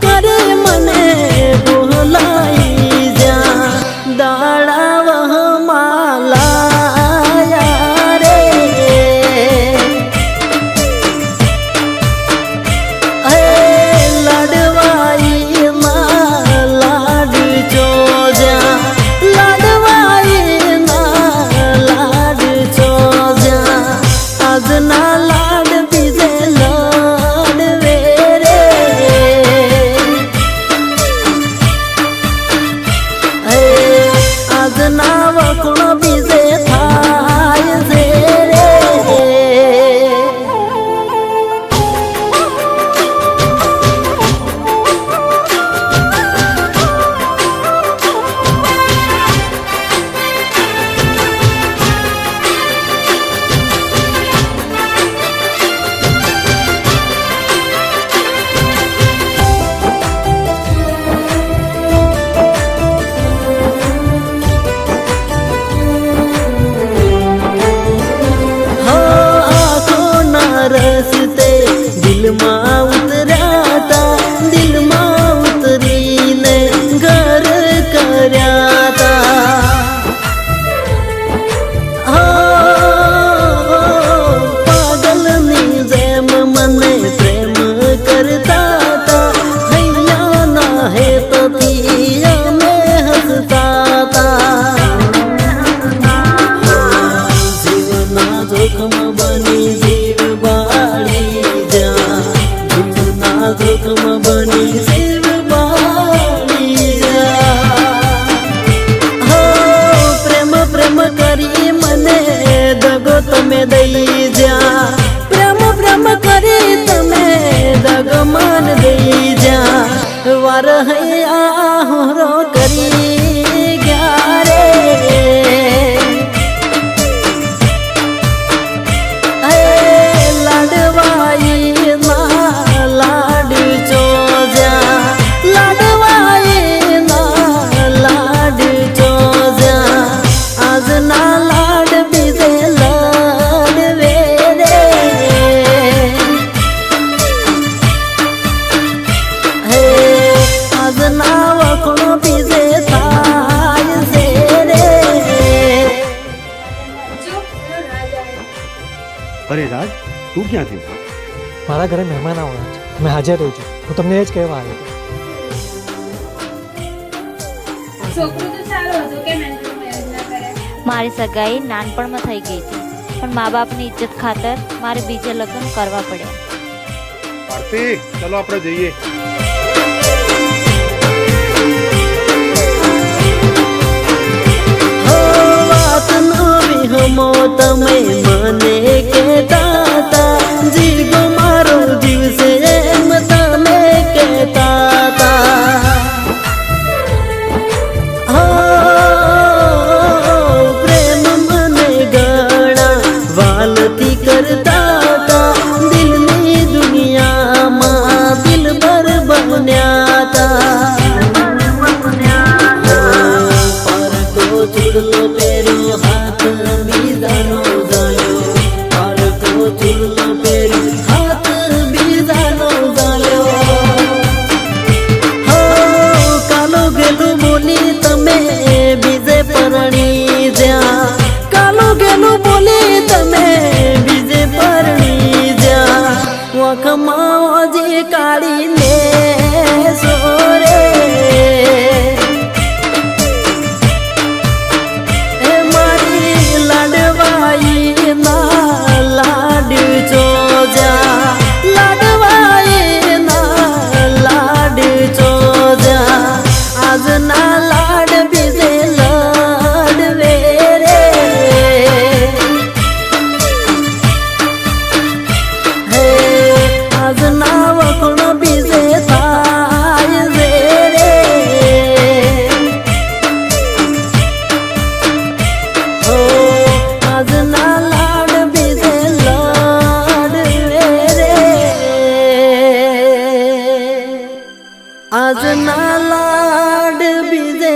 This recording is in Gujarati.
करे मने बोलाई जा दाड़ा वह माला रस्ते दिल मां उतराता दिल मां उतरी ने घर कर्याता पागल नी जेम मने प्रेम करता था हैया ना है तो दिया में हंसता था जीवना जोखम बनी जोखम बनी शिव बाड़ी जा हो प्रेम प्रेम करी मने दगो तमे दई जा प्रेम प्रेम करी तमे दगो मान दई जा वार हैया होरो करी ग्यारे અરે રાજ તું ક્યાં થયો? મારા ઘરે મહેમાન આવવાના છે, મેં હાજર રહું છું. હું તમને એ જ કહેવા આવ્યો હતો. મારી સગાઈ નાનપણમાં થઈ ગઈ હતી, પણ મા બાપની ઇજ્જત ખાતર મારે બીજે લગ્ન કરવા પડ્યા. આરતી, ચાલો આપણે જઈએ. હમો તમે મને કહેતા તા જીવો મારો જીવશે એમ તમે કહેતા તા પ્રેમ મને ઘણા વાલથી કરતા તા દિલની દુનિયામાં દિલબર બન્યા તા પારકો ચૂડલો પહેર્યો હાથ બીજાનો જાયો પારકો ચૂડલો પહેર્યો હાથ બીજાનો જાયો હો કાલો ગેલું બોલી તમે બીજે પરણી જ્યાં કાલો ગેલું બોલી તમે બીજે પરણી જ્યાં વખમાં જે કાઢીને સોરે આજના લાડ બીજે